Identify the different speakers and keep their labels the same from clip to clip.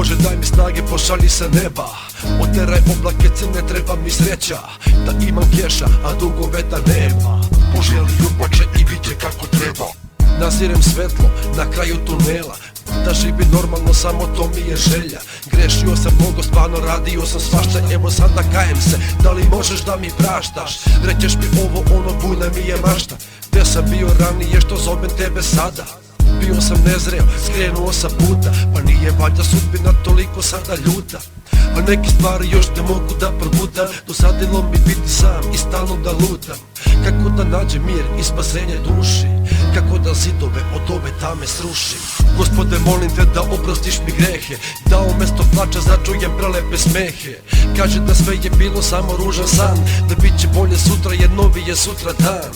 Speaker 1: Bože daj mi snage, pošalji sa neba, oteraj oblake crne, treba mi sreća, da imam keša, a dugove da nema. Poželi ljubače i vidje kako treba. Nazirem svetlo na kraju tunela, da živim normalno, samo to mi je želja. Grešio sam mnogo, stvarno radio sam svašta, evo sada kajem se, da li možeš da mi praštaš? Rećeš mi ovo, ono, bujna mi je mašta. Gde sam bio ranije, što zovem tebe sada? Bio sam nezreo, skrenuo sa puta, pa nije valjda sudbina toliko sada ljuta. A neke stvari još ne mogu da probutam, dosadilo mi biti sam i stalno da lutam. Kako da nađem mir i spasenje duši, kako da zidove od ove tame srušim. Gospode molim te da oprostiš mi grehe, da umesto plača začujem prelepe smehe. Kaže da sve je bilo samo ružan san, da bit će bolje sutra jer novi je sutra dan.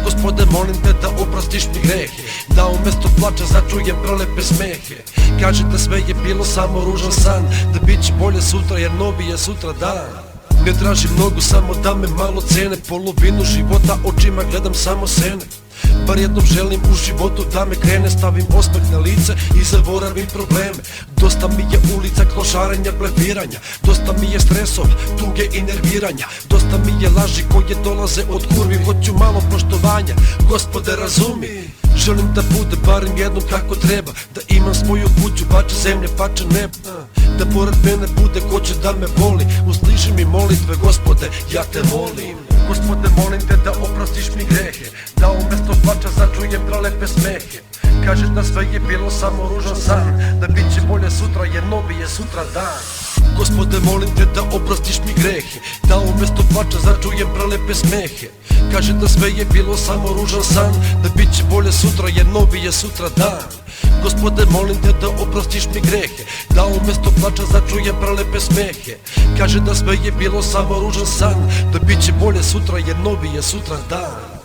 Speaker 1: Gospode molim te da oprostiš mi grehe, da umesto plača začujem prelepe smehe. Kaže da sve je bilo samo ružan san, da bit će bolje sutra jer novi je sutra dan. Ne tražim mnogo, samo da me malo cene, polovinu života očima gledam samo sene. Bar jednom želim u životu da me krene, stavim osmeh na lice i zaboravim probleme. Dosta mi je ulica, klošarenja, blefiranja, dosta mi je stresova, tuge i nerviranja, dosta mi je laži koje dolaze od kurvi. Hoću malo poštovanja, Gospode razumi. Želim da bude barem jednom kako treba, da imam svoju kuću, pače zemlje, pače nebo, da pored mene bude ko će da me voli. Usliši mi molitve, Gospode, ja te volim. Gospode molim te da oprostiš mi grehe, da umesto plača začujem prelepe smehe. Kažeš da sve je bilo samo ružan san, da bit će bolje sutra jer novi je sutra dan. Gospode molim te da oprostiš mi grehe, da umesto plača začujem prelepe smehe. Kaže da sve je bilo samo ružan san, da bit će bolje sutra jer novi je sutra dan. Gospode molim te da oprostiš mi grehe, da umesto plača začujem prelepe smehe. Kaže da sve je bilo samo ružan san, da bit će bolje sutra jer novi je sutra dan.